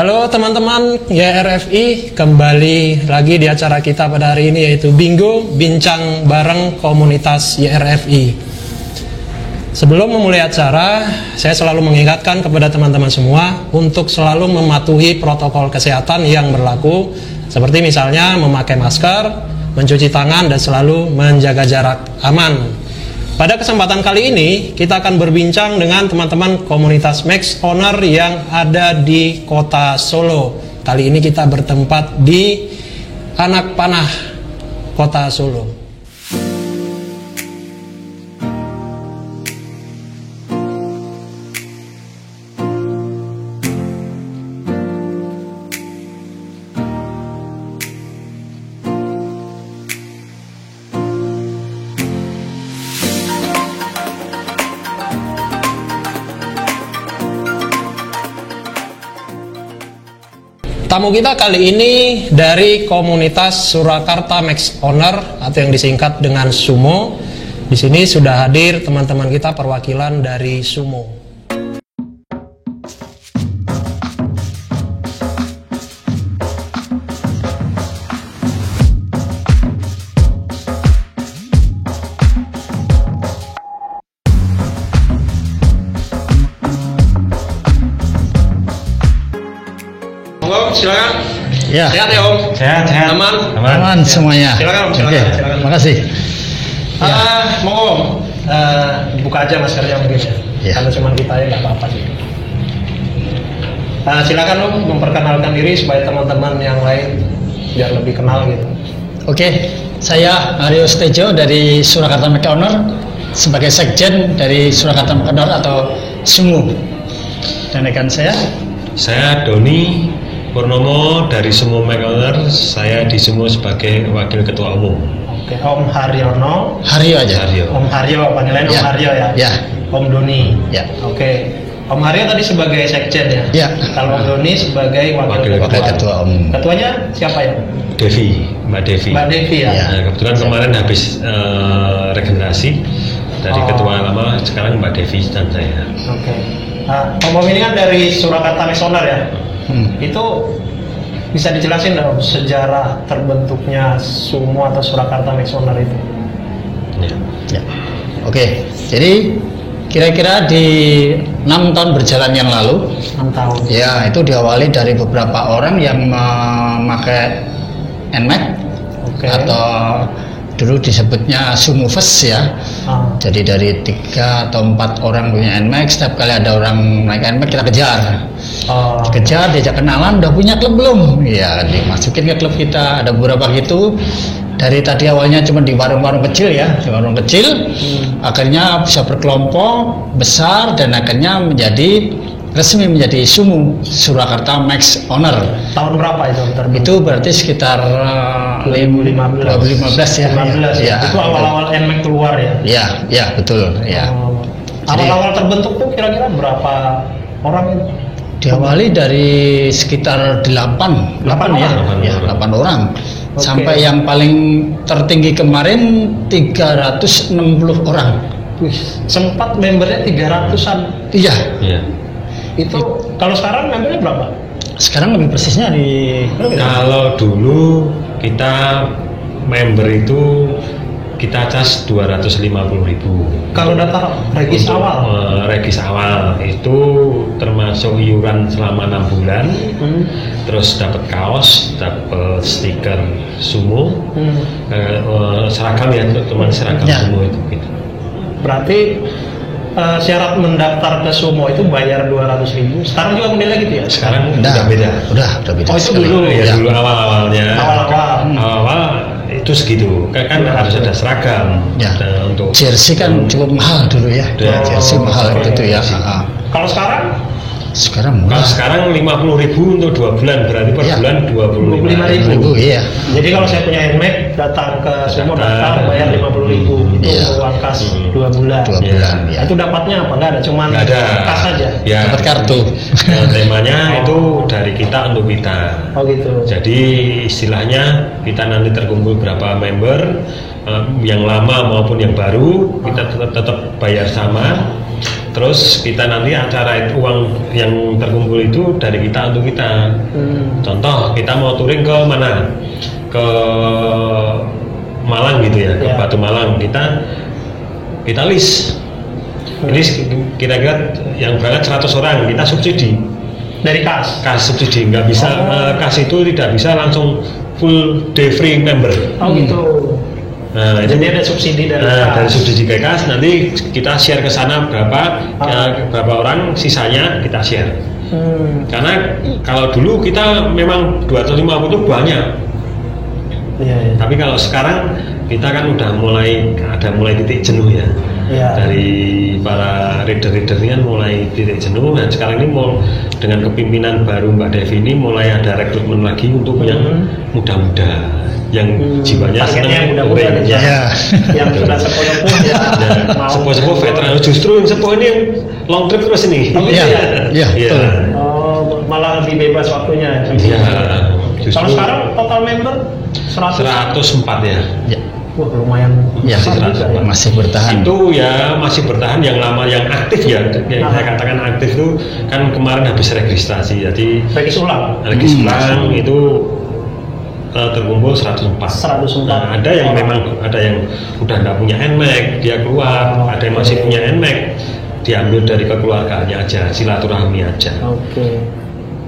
Halo teman-teman YRFI, kembali lagi di acara kita pada hari ini, yaitu Bingo Bincang Bareng Komunitas YRFI. Sebelum memulai acara, saya selalu mengingatkan kepada teman-teman semua untuk selalu mematuhi protokol kesehatan yang berlaku, seperti misalnya memakai masker, mencuci tangan, dan selalu menjaga jarak aman. Pada kesempatan kali ini, kita akan berbincang dengan teman-teman komunitas Max Owner yang ada di kota Solo. Kali ini kita bertempat di Anak Panah, kota Solo. Tamu kita kali ini dari komunitas Surakarta Max Owner atau yang disingkat dengan Sumo. Di sini sudah hadir teman-teman kita perwakilan dari Sumo. Silakan. Ya. Sehat ya Om? Sehat. Aman Semuanya. Silakan Om, silakan. Oke. Silakan. Makasih. Mau Om, buka aja maskernya mungkin ya. Kalau cuma kita ya nggak apa-apa sih. Silakan Om, memperkenalkan diri supaya teman-teman yang lain biar lebih kenal gitu. Oke. Saya Aryo Stejo dari Surakarta Max Owner sebagai sekjen dari Surakarta Max Owner atau Sumo. Dan rekan saya Doni Purnomo dari Sumo Max Owner. Saya di Sumo sebagai wakil ketua umum. Oke, Om Haryono. Haryo aja. Om Haryo, panggilan Om Haryo ya. Ya. Om Doni. Ya. Oke. Om Haryo tadi sebagai sekjen ya. Ya. Kalau Om Doni sebagai wakil ketua umum. Ketuanya siapa ya? Mbak Devi. Mbak Devi ya. Ya. Nah, kebetulan kemarin habis regenerasi dari ketua lama, sekarang Mbak Devi dan saya. Oke. Om ini kan dari Surakarta Max Owner ya. Itu bisa dijelasin dong sejarah terbentuknya Sumo atau Surakarta Max Owner itu? Ya. Oke. Jadi kira-kira di 6 tahun berjalan yang lalu, 6 tahun. ya itu diawali dari beberapa orang yang memakai NMAX atau dulu disebutnya Sumo Fest ya. Jadi dari 3 atau 4 orang punya NMAX, setiap kali ada orang naik NMAX kita kejar. Kejar, diajak kenalan, udah punya klub belum? Ya, dimasukin ke klub kita. Ada beberapa gitu. Dari tadi awalnya cuma di warung-warung kecil ya, di warung kecil. Akhirnya bisa berkelompok besar dan akhirnya resmi menjadi Sumo, Surakarta Max Owner. Tahun berapa itu? Itu berarti sekitar 2015 ya. 2015 ya. Itu awal-awal NMAX keluar ya? Ya, betul ya. Awal-awal terbentuk tuh kira-kira berapa orang itu? Diawali dari sekitar 8 orang. Sampai yang paling tertinggi kemarin 360 orang. Wih, sempat membernya 300-an. Iya. Itu kalau sekarang membernya berapa? Sekarang lebih persisnya Kalau dulu kita member itu kita cas 250.000. Kalau data regis awal? Regis awal itu termasuk iuran selama 6 bulan, terus dapat kaos, dapat stiker Sumo, seragam ya, teman seragam Sumo itu. Gitu. Berarti syarat mendaftar ke Sumo itu bayar 200.000. Sekarang juga modelnya gitu ya? Sekarang udah beda. Udah beda. Oh itu dulu ya? Dulu awal-awalnya. Awal itu segitu. Kan harus ada seragam. Ya. Untuk jersey kan cukup mahal dulu ya. Jersey mahal itu ya. Kalau sekarang? Sekarang murah. Kalau sekarang 50.000 untuk 2 bulan, berarti per bulan 25.000. Iya. Jadi kalau saya punya NMAX datang ke Sumo daftar bayar 50.000 itu uang kas 2 bulan. 2 bulan. Ya. Itu dapatnya apa? Nggak ada, cuman kas saja. Ya, dapat kartu. Temanya itu dari kita untuk kita. Oh gitu. Jadi istilahnya kita nanti terkumpul berapa member, yang lama maupun yang baru kita tetap bayar sama. Terus kita nanti acara itu, uang yang terkumpul itu dari kita untuk kita. Contoh kita mau touring ke mana? Ke Malang gitu ya, ke Batu Malang. Kita list. Ini kira-kira yang berangkat 100 orang, kita subsidi. Dari kas? Kas subsidi, nggak bisa, kas itu tidak bisa langsung full day free member. Oh gitu. Nah, jadi ada subsidi dari kas. Dari subsidi ke kas, nanti kita share ke sana berapa orang, sisanya kita share. Karena kalau dulu kita memang 250 itu banyak. Iya. Tapi kalau sekarang kita kan udah mulai titik jenuh ya. Dari para reader-reader ini kan mulai titik jenuh. Dan sekarang ini dengan kepimpinan baru Mbak Devi ini mulai ada rekrutmen lagi untuk yang muda-muda, yang jiwanya yang muda-muda yang sudah sepuh-sepuh ya. Sepuh-sepuh veteran, justru yang sepuh ini yang long trip terus ini. Malah lebih bebas waktunya. Kalau sekarang total member 104 ya. Wah, lumayan. Masih bertahan. Itu ya masih bertahan, yang lama, yang aktif ya. Yang saya katakan aktif itu kan kemarin habis registrasi, jadi regis ulang itu terkumpul 104. Nah, ada yang memang udah nggak punya NMAX, dia keluar. Ada yang masih punya NMAX, diambil dari kekeluargaannya aja, silaturahmi aja.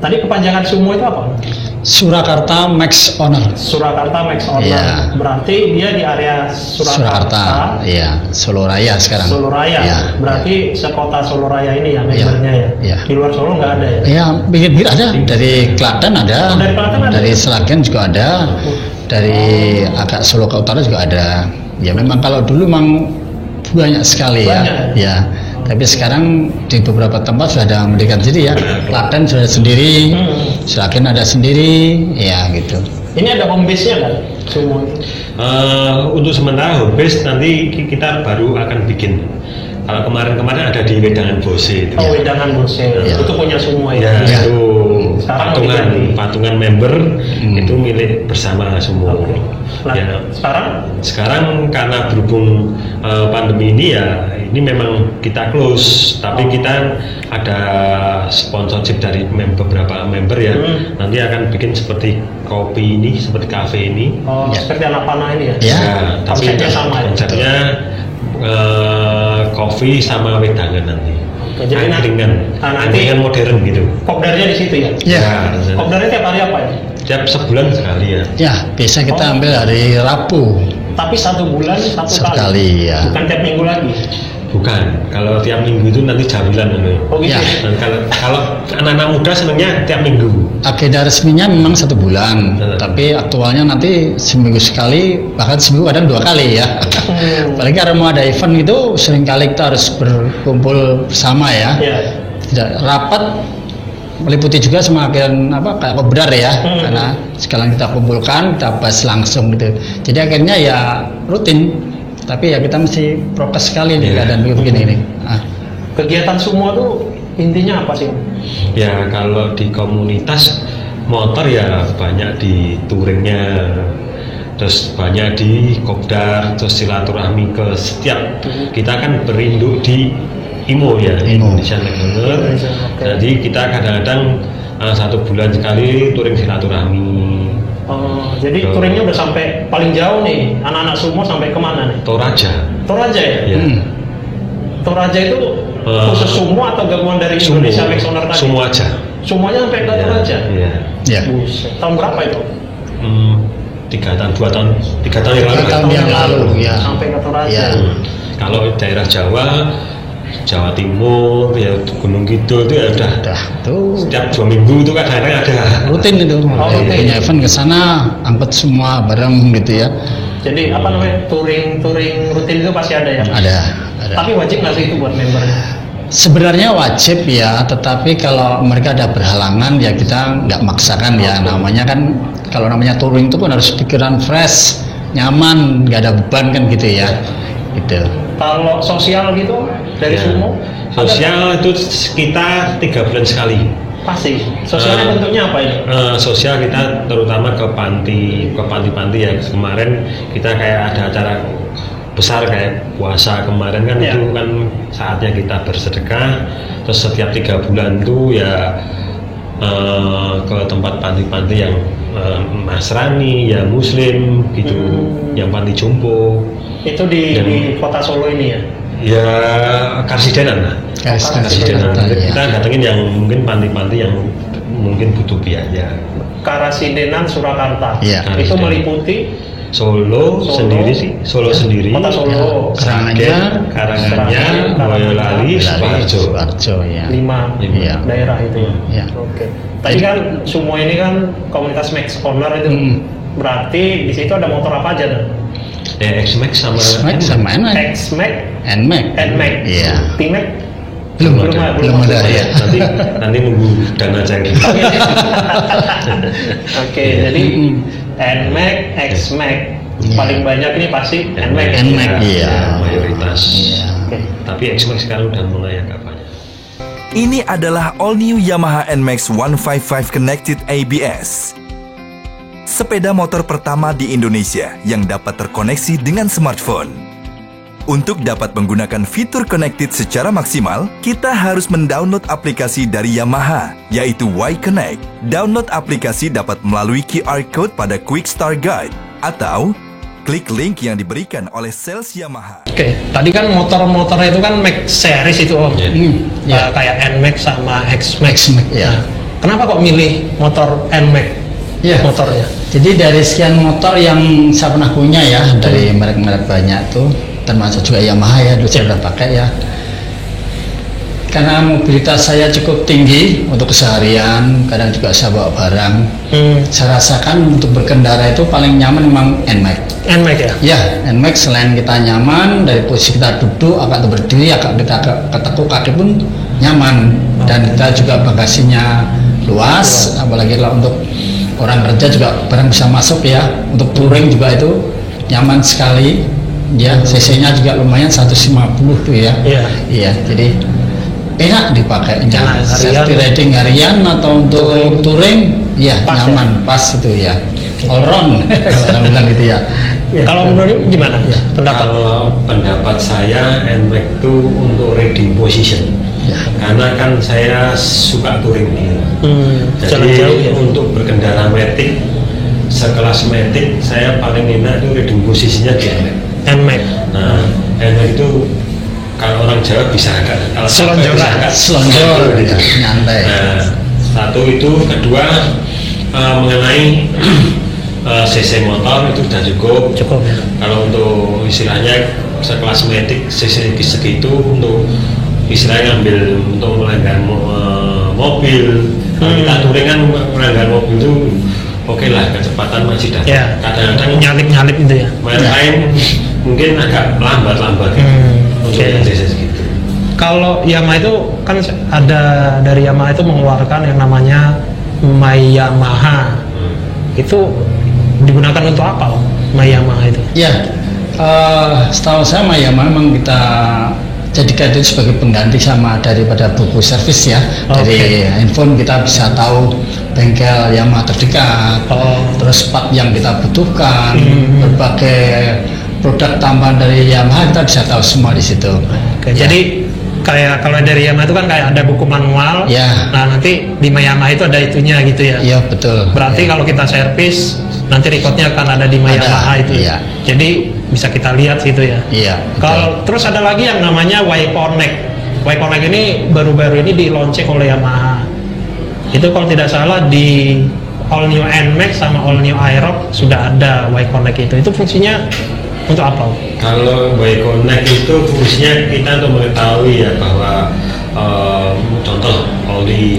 Tadi kepanjangan SUMO itu apa? Surakarta Max Honor. Surakarta Max Honor. Berarti dia di area Surakarta. Iya, Solo Raya sekarang. Solo Raya. Berarti sekota Solo Raya ini ya membernya ya. Di luar Solo nggak ada ya? Iya, pinggir ada. Dari Klaten ada. Dari Sragen juga ada. Dari agak Solo ke utara juga ada. Ya memang kalau dulu memang banyak sekali ya. Tapi sekarang di beberapa tempat sudah ada mendirikan sendiri ya. Klaten sudah sendiri, Sragen ada sendiri, ya gitu. Ini ada home base-nya kan? Semua. Untuk sementara home base nanti kita baru akan bikin. Kalau kemarin ada di Wedangan Bose itu. Wedangan Bose. Itu punya semua ya. Itu patungan member itu milik bersama semua. Sekarang karena berhubung pandemi ini ya, ini memang kita close, tapi kita ada sponsorship dari beberapa member ya. Nanti akan bikin seperti kopi ini, seperti kafe ini. Seperti anak panah ini ya. Tapi konsepnya kopi sama wedangan nanti. Jadi angkringan modern gitu. Kopdarnya di situ ya? Kopdarnya tiap hari apa ya? Tiap sebulan sekali ya. Ya, biasa kita ambil hari Rabu. Tapi 1 bulan satu kali ya. Bukan tiap minggu lagi. Bukan, kalau tiap minggu itu nanti jamilan gitu. Dan kalau anak-anak muda senangnya tiap minggu. Agenda resminya memang 1 bulan, tapi aktualnya nanti seminggu sekali, bahkan seminggu kadang 2 kali ya. Apalagi karena mau ada event itu seringkali kita harus berkumpul bersama ya. Tidak rapat, meliputi juga semakin kayak kopdar ya, karena sekalian kita kumpulkan, kita bahas langsung gitu. Jadi akhirnya ya rutin. Tapi ya kita mesti prokes sekali nih keadaan begini ini. Kegiatan semua tuh intinya apa sih? Ya kalau di komunitas motor ya banyak di touringnya, terus banyak di kopdar, terus silaturahmi ke setiap kita kan berinduk di IMO ya, Indonesian Leveler. Jadi kita kadang-kadang 1 bulan sekali touring silaturahmi. Jadi touringnya udah sampai paling jauh nih, anak-anak sumo sampai kemana nih? Toraja ya? Toraja itu khusus sumo atau gabungan dari Indonesia Max Honor tadi? Sumo aja. Semuanya sampai ke Toraja? Iya. Tahun berapa itu? 3 tahun yang lalu ya. Sampai ke Toraja. Kalau daerah Jawa Timur ya, Gunung Kidul itu ya udah tuh setiap 2 minggu itu kadang-kadang ada rutin itu. Punya event ke sana, angkut semua bareng gitu ya. Jadi touring rutin itu pasti ada ya? Ada. Tapi wajib nggak sih itu buat membernya? Sebenarnya wajib ya, tetapi kalau mereka ada berhalangan ya kita nggak maksakan ya. Namanya kan kalau namanya touring itu kan harus pikiran fresh, nyaman, nggak ada beban kan gitu ya. Gitu. Kalau sosial gitu dari sumo? Sosial itu kita 3 bulan sekali. Pasti. Sosialnya bentuknya apa ini? Sosial kita terutama ke panti ya. Kemarin kita kayak ada acara besar kayak puasa kemarin kan itu kan saatnya kita bersedekah. Terus setiap 3 bulan itu ya ke tempat panti-panti yang Nasrani, ya Muslim gitu, yang panti jompo. Itu di kota Solo ini ya? Ya Karsidenan lah. Karsidenan. Kita datengin yang mungkin panti-panti yang mungkin butuh biaya. Karasidenan Surakarta. Ya. Itu meliputi Solo sendiri sih, Solo sendiri. Kota Solo. Karanganyar, Boyolali, Sukoharjo ya. 5 daerah itu ya. Ya. Oke. Tadi kan Sumo ini kan komunitas Max Owner itu. Berarti di situ ada motor apa aja tuh? Ya X-Max sama NMAX. X-Max, NMAX. N-Max, Iya. T-Max. Belum ada ya. Nanti nunggu dana cair. Oke, jadi N-Max, X-Max. Paling banyak ini pasti N-Max. NMAX iya. Mayoritas. Iya. Oke. Tapi X-Max sekarang udah mulai agak banyak. Ini adalah all new Yamaha NMAX 155 Connected ABS. Sepeda motor pertama di Indonesia yang dapat terkoneksi dengan smartphone. Untuk dapat menggunakan fitur connected secara maksimal, kita harus mendownload aplikasi dari Yamaha, yaitu Y-Connect. Download aplikasi dapat melalui QR Code pada Quick Start Guide, atau klik link yang diberikan oleh sales Yamaha. Oke, tadi kan motor-motornya itu kan Max series itu Om. Kayak NMAX sama X-Max. Ya. Kenapa kok milih motor NMAX? Ya. Motornya. Jadi dari sekian motor yang saya pernah punya ya, dari merek-merek banyak tuh, termasuk juga Yamaha ya, dulu saya udah pakai ya. Karena mobilitas saya cukup tinggi untuk keseharian, kadang juga saya bawa barang. Saya rasakan untuk berkendara itu paling nyaman memang NMAX. NMAX ya? Ya, NMAX selain kita nyaman, dari posisi kita duduk, agak berdiri, agak kita ketekuk kaki pun nyaman. Dan kita juga bagasinya luas, apalagi kalau untuk orang kerja juga barang bisa masuk ya. Untuk touring juga itu nyaman sekali. Ya, CC-nya juga lumayan 150 tuh ya. Iya, jadi enak dipakai. Safety riding harian atau untuk touring, ya pas nyaman, pas itu ya. All round, orang bilang gitu ya. Kalau menurut gimana pendapat? Kalau pendapat saya NMAX itu untuk riding position. Karena kan saya suka touring dia. Jadi untuk berkendara matic sekelas matic, saya paling enak itu riding posisinya di NMAX. Nah, NMAX itu kalau orang Jawa bisa agak selonjor, nyantai. Nah, satu itu, kedua mengenai CC motor itu sudah cukup. Kalau untuk istilahnya sekelas matic CC segitu untuk istilahnya ngambil untuk melanggar mobil. Kalau kita touring kan melanggar mobil itu oke lah, kecepatan masih dapat. Kadang-kadang nyalip itu ya. Main mungkin agak lambat untuk CC segitu. Kalau Yamaha itu kan ada dari Yamaha itu mengeluarkan yang namanya My Yamaha. Itu digunakan untuk apa Om? My Yamaha itu? Ya, setahu saya My Yamaha memang kita jadikan itu sebagai pengganti sama daripada buku servis ya. Dari handphone kita bisa tahu bengkel Yamaha terdekat, terus part yang kita butuhkan, berbagai produk tambahan dari Yamaha kita bisa tahu semua di situ. Jadi kayak kalau dari Yamaha itu kan kayak ada buku manual. Nah nanti di Yamaha itu ada itunya gitu ya. Iya betul. Berarti kalau kita servis nanti recordnya akan ada di Yamaha itu. Jadi bisa kita lihat situ ya. Iya. Kalau terus ada lagi yang namanya Y-Connect. Y-Connect ini baru-baru ini di launching oleh Yamaha. Itu kalau tidak salah di All New NMAX sama All New Aerox sudah ada Y-Connect itu. Itu fungsinya untuk apa? Kalau Y-Connect itu fungsinya kita untuk mengetahui ya bahwa contoh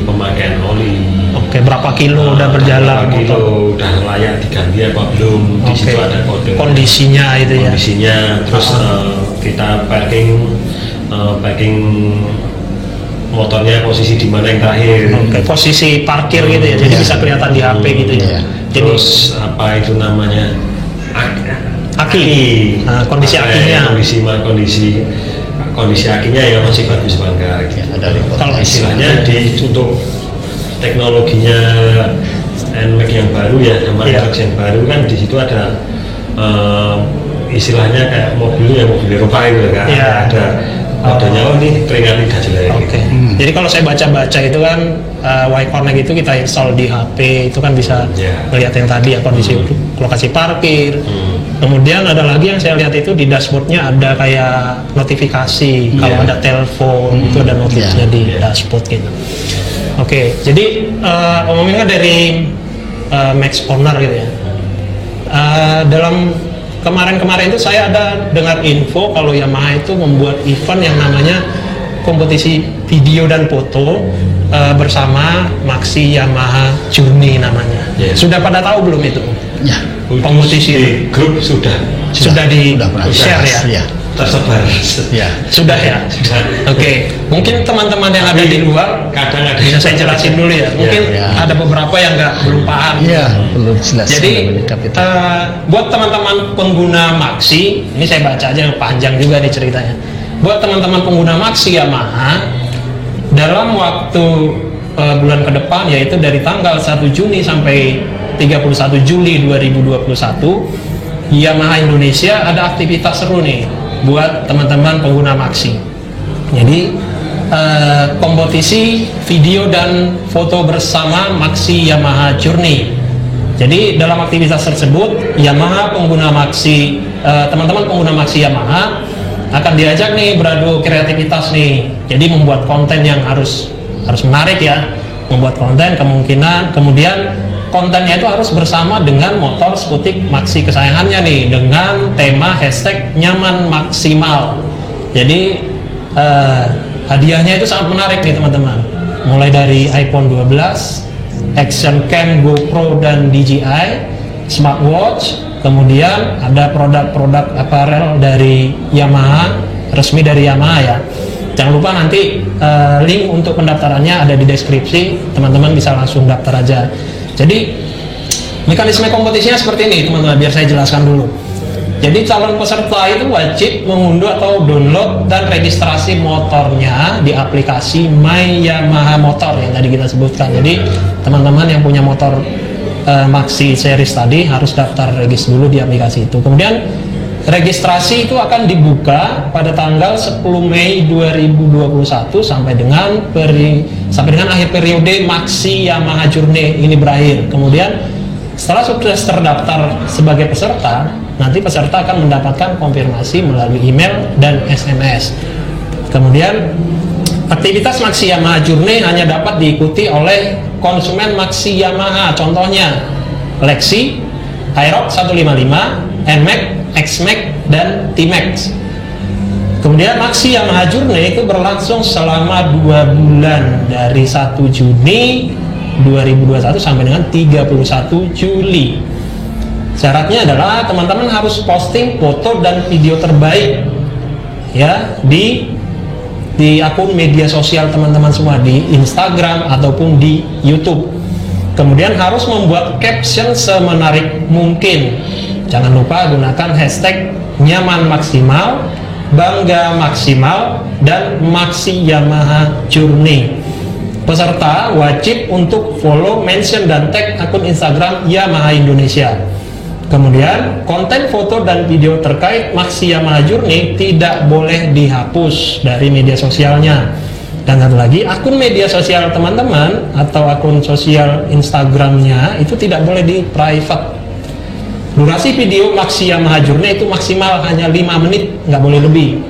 pemakaian oli. Berapa kilo udah berjalan? Berapa kilo udah layak diganti apa belum? Di situ ada kode. Kondisinya itu ya. Kondisinya, terus kita packing motornya posisi di mana yang terakhir. Posisi parkir gitu ya. Jadi bisa kelihatan di HP gitu ya. Terus apa itu namanya? Aki. Kondisi akinya. Kondisi akinya ya masih bagus bangga. Kalau istilahnya untuk teknologinya NMAX yang baru ya, sama NMAX yang baru kan di situ ada istilahnya kayak mobil Eropa itu kan. Iya. Adanya ini keringat lidah jelek. Oke. Jadi kalau saya baca-baca itu kan Y-Connect itu kita install di HP itu kan bisa melihat yang tadi ya kondisi lokasi parkir. Kemudian ada lagi yang saya lihat itu di dashboardnya ada kayak notifikasi kalau ada telepon itu ada notifnya di dashboard gitu. Oke. Jadi ngomongin kan dari Max Owner gitu ya. Dalam kemarin-kemarin itu saya ada dengar info kalau Yamaha itu membuat event yang namanya kompetisi video dan foto bersama Maxi Yamaha Journey namanya. Sudah pada tahu belum itu? Ya. Kompetisi di grup sudah di pernah share ya? Tersebar. Ya. Sudah ya? Oke. Mungkin teman-teman yang ada di luar kadang ada bisa saya jelasin dulu ya. Mungkin ada beberapa yang belum paham. Iya, belum jelas. Jadi buat teman-teman pengguna Maxi, ini saya baca aja yang panjang juga nih ceritanya. Buat teman-teman pengguna Maxi Yamaha, dalam waktu bulan ke depan yaitu dari tanggal 1 Juni sampai 31 Juli 2021, Yamaha Indonesia ada aktivitas seru nih buat teman-teman pengguna Maxi. Jadi kompetisi video dan foto bersama Maxi Yamaha Journey. Jadi dalam aktivitas tersebut Yamaha pengguna Maxi, teman-teman pengguna Maxi Yamaha akan diajak nih beradu kreativitas nih. Jadi membuat konten yang harus menarik ya, membuat konten kemudian kontennya itu harus bersama dengan motor skutik Maxi kesayangannya nih dengan tema #nyaman maksimal. Jadi hadiahnya itu sangat menarik nih teman-teman. Mulai dari iPhone 12, Action Cam, GoPro dan DJI, smartwatch, kemudian ada produk-produk apparel dari Yamaha, resmi dari Yamaha ya. Jangan lupa nanti link untuk pendaftarannya ada di deskripsi, teman-teman bisa langsung daftar aja. Jadi mekanisme kompetisinya seperti ini teman-teman, biar saya jelaskan dulu. Jadi calon peserta itu wajib mengunduh atau download dan registrasi motornya di aplikasi My Yamaha Motor yang tadi kita sebutkan. Jadi teman-teman yang punya motor Maxi series tadi harus daftar regis dulu di aplikasi itu. Kemudian registrasi itu akan dibuka pada tanggal 10 Mei 2021 sampai dengan akhir periode Maxi Yamaha Journey ini berakhir. Kemudian setelah sudah terdaftar sebagai peserta, nanti peserta akan mendapatkan konfirmasi melalui email dan SMS. Kemudian aktivitas Maxi Yamaha Journey hanya dapat diikuti oleh konsumen Maxi Yamaha, contohnya Lexi, Aerox 155, NMAX, XMAX, dan T-Max. Kemudian Maxi Yamaha Journey itu berlangsung selama 2 bulan dari 1 Juni 2021 sampai dengan 31 Juli. Syaratnya adalah teman-teman harus posting foto dan video terbaik ya di akun media sosial teman-teman semua, di Instagram ataupun di YouTube. Kemudian harus membuat caption semenarik mungkin. Jangan lupa gunakan #nyaman maksimal, bangga maksimal, dan Maxi Yamaha Journey. Peserta wajib untuk follow, mention, dan tag akun Instagram Yamaha Indonesia. Kemudian konten foto dan video terkait Maxi Yamaha Journey tidak boleh dihapus dari media sosialnya. Dan satu lagi, akun media sosial teman-teman atau akun sosial Instagramnya itu tidak boleh di private. Durasi video Maxi Yamaha Journey itu maksimal hanya 5 menit, nggak boleh lebih.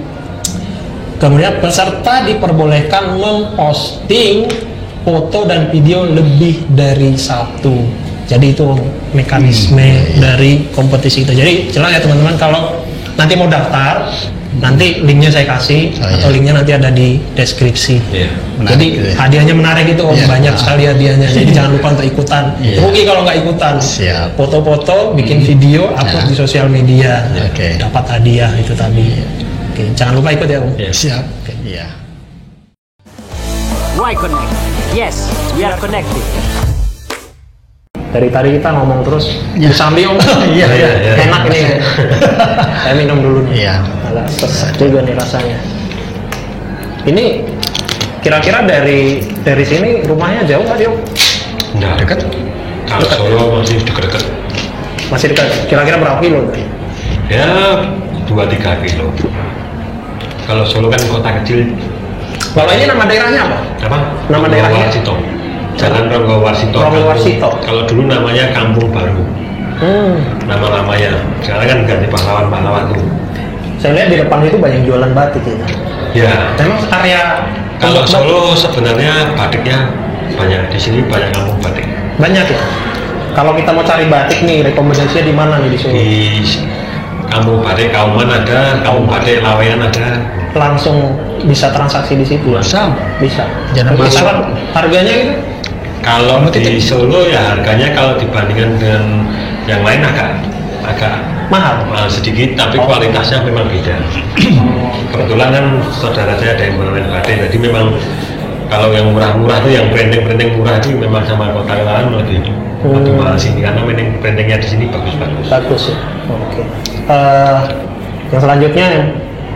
Kemudian peserta diperbolehkan memposting foto dan video lebih dari 1. Jadi itu mekanisme dari kompetisi itu. Jadi jelas ya teman-teman, kalau nanti mau daftar, nanti linknya saya kasih atau linknya nanti ada di deskripsi. Jadi hadiahnya menarik itu, banyak sekali hadiahnya. Jadi jangan lupa untuk ikutan. Rugi kalau nggak ikutan. Foto-foto, bikin video, upload di sosial media, dapat hadiah itu tadi. Oke, jangan lupa ikut ya Om. Siap. Y-Connect. Yes, we are connected. Dari tadi kita ngomong terus, sambil Om. Enak ini. Saya minum dulu nih. Agak sesak juga nih rasanya. Ini kira-kira dari sini rumahnya jauh nggak Om? Nggak dekat. Kalau Solo masih dekat-dekat. Masih dekat. Kira-kira berapa kilo? Ya 2-3 kilo. Kalau Solo kan kota kecil. Kalau ini nama daerahnya apa? Apa? Nama daerahnya? Warsito. Jalan Ronggowarsito. Ronggowarsito. Kalau dulu namanya Kampung Baru. Nama-namanya. Sekarang kan ganti pahlawan-pahlawan tuh. Saya lihat di depan itu banyak jualan batik ya. Ya. Memang area Kalau Solo sebenarnya batiknya banyak. Di sini banyak kampung batik. banyak ya. Kalau kita mau cari batik nih, rekomendasinya di mana nih di Solo? Di kampung batik Kauman ada, kampung batik Lawean ada. Langsung bisa transaksi di situ ya? Bisa. Jangan masuk. Kisaran harganya gitu? Kalau di Solo ya harganya kalau dibandingkan dengan yang lain agak Mahal. sedikit, tapi kualitasnya memang beda. Kebetulan kan saudara saya ada yang bermain batik, jadi memang kalau yang murah-murah tuh yang branding murah itu memang sama kota lain lebih mahal sini karena brandingnya di sini bagus-bagus. Bagus ya. Oke. Yang selanjutnya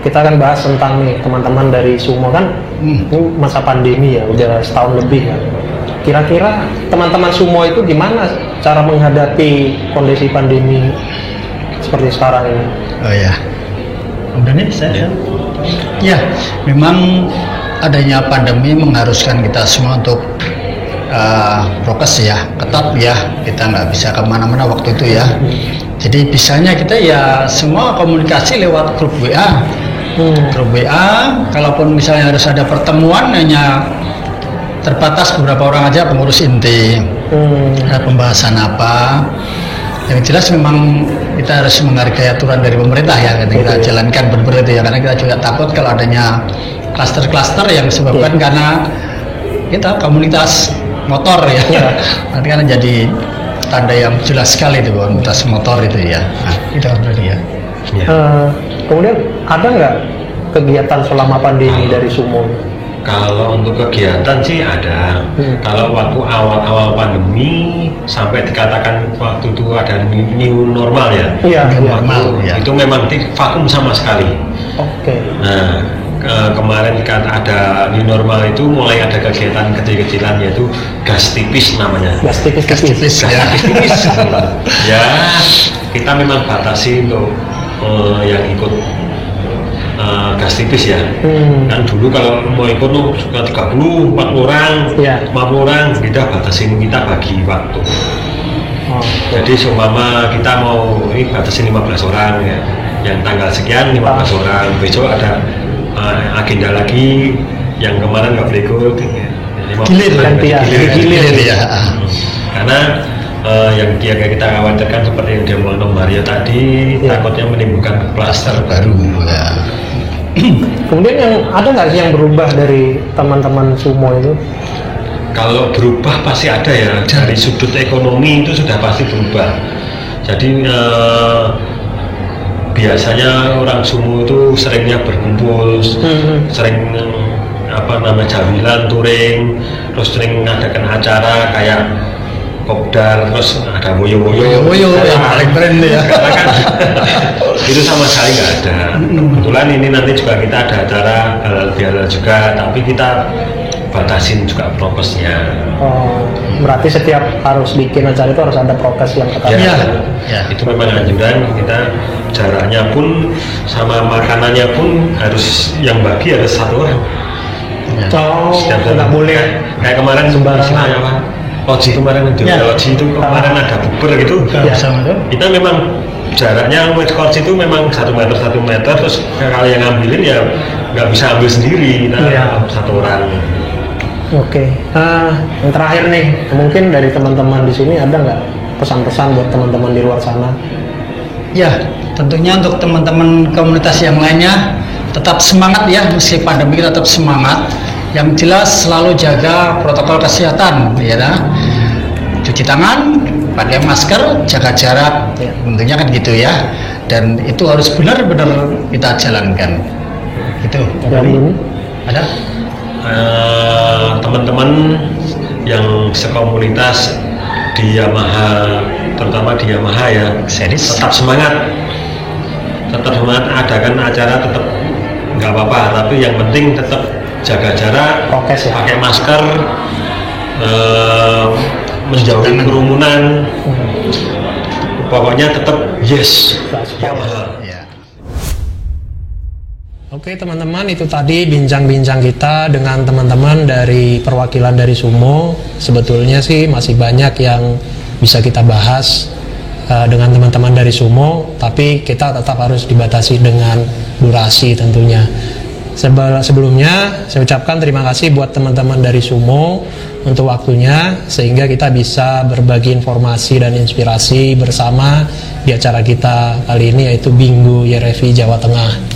kita akan bahas tentang nih teman-teman dari Sumo kan ini masa pandemi ya, udah setahun lebih kan. Kira-kira teman-teman Sumo itu gimana cara menghadapi kondisi pandemi seperti sekarang ini? Oh ya, udah nih saya. Ya, memang adanya pandemi mengharuskan kita semua untuk prokes ya, ketat ya. Kita nggak bisa kemana-mana waktu itu ya. Jadi bisanya kita ya semua komunikasi lewat grup WA. Grup WA, kalaupun misalnya harus ada pertemuan hanya terbatas beberapa orang aja pengurus inti. Ada pembahasan apa? Yang jelas memang kita harus menghargai aturan dari pemerintah ya, kita jalankan benar-benar itu ya, karena kita juga takut kalau adanya klaster-klaster yang disebabkan karena kita komunitas motor ya, nanti kan jadi tanda yang jelas sekali itu komunitas motor itu ya. Nah, itu berarti ya. Kemudian ada nggak kegiatan selama pandemi dari Sumo? Kalau untuk kegiatan sih ada. Kalau waktu awal-awal pandemi sampai dikatakan waktu itu ada new normal ya. Iya, normal ya. Itu memang vakum sama sekali. Oke. Nah, kemarin kan ada new normal itu mulai ada kegiatan kecil-kecilan yaitu gas tipis namanya. Gas tipis. Ya. Ya, kita memang batasi untuk yang ikut gas tipis ya. Kan dulu kalau mau ikut tuh suka 30, 40 orang, 50 orang, kita batasin, kita bagi waktu. Jadi seumpama kita mau ini batasin 15 orang ya, yang tanggal sekian 15 orang, besok ada agenda lagi yang kemarin nggak boleh ikut. Gilir ya. Karena yang kita khawatirkan seperti yang dia ngomong Mario tadi, takutnya menimbulkan klaster baru. Ya. Kemudian yang ada nggak sih yang berubah dari teman-teman Sumo itu? Kalau berubah pasti ada ya, dari sudut ekonomi itu sudah pasti berubah. Jadi biasanya orang Sumo itu seringnya berkumpul, sering jamilan, touring, terus sering mengadakan acara kayak kopdar, terus ada boyo-boyo yang paling keren ya. Karena kan itu sama sekali nggak ada. Kebetulan ini nanti juga kita ada acara halal bihalal juga, tapi kita batasin juga prokesnya. Berarti setiap harus bikin acara itu harus ada prokes yang ketat. Ya, itu memang anjuran kita. Jaraknya pun sama makanannya pun harus yang bagi harus satu orang. Nggak boleh kayak kemarin sembarangan. Loji kemarin itu, Loji itu kemarin ada bubur gitu. Kita memang jaraknya Loji itu memang 1 meter, terus kalau yang ngambilin ya nggak bisa ambil sendiri, kita satu orang. Oke. Yang terakhir nih, mungkin dari teman-teman di sini ada nggak pesan-pesan buat teman-teman di luar sana? Ya, tentunya untuk teman-teman komunitas yang lainnya tetap semangat ya, meski pandemi tetap semangat. Yang jelas selalu jaga protokol kesehatan ya, cuci tangan, pakai masker, jaga jarak, tentunya kan gitu ya. Dan itu harus benar-benar kita jalankan. Itu. Ada? Teman-teman yang sekomunitas di Yamaha, terutama di Yamaha ya, tetap semangat, adakan acara tetap nggak apa-apa, tapi yang penting tetap jaga jarak, pakai masker, menjauhi kerumunan, pokoknya tetap yes Yamaha. Oke teman-teman, itu tadi bincang-bincang kita dengan teman-teman dari perwakilan dari Sumo. Sebetulnya sih masih banyak yang bisa kita bahas dengan teman-teman dari Sumo, tapi kita tetap harus dibatasi dengan durasi tentunya. Sebelumnya saya ucapkan terima kasih buat teman-teman dari Sumo untuk waktunya, sehingga kita bisa berbagi informasi dan inspirasi bersama di acara kita kali ini, yaitu Bingo YRFI Jawa Tengah.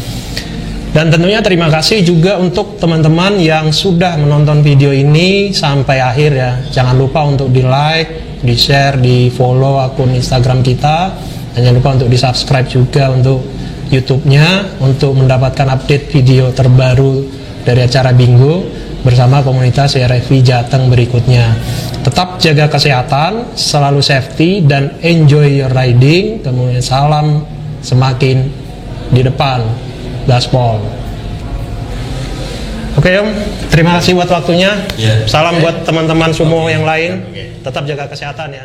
Dan tentunya terima kasih juga untuk teman-teman yang sudah menonton video ini sampai akhir ya. Jangan lupa untuk di like, di share, di follow akun Instagram kita, dan jangan lupa untuk di subscribe juga untuk YouTube-nya untuk mendapatkan update video terbaru dari acara Bingo bersama komunitas YRFI Jateng berikutnya. Tetap jaga kesehatan, selalu safety, dan enjoy your riding. Kemudian salam semakin di depan. Gaspol. Oke Om, terima kasih buat waktunya. Salam buat teman-teman Sumo yang lain. Tetap jaga kesehatan ya.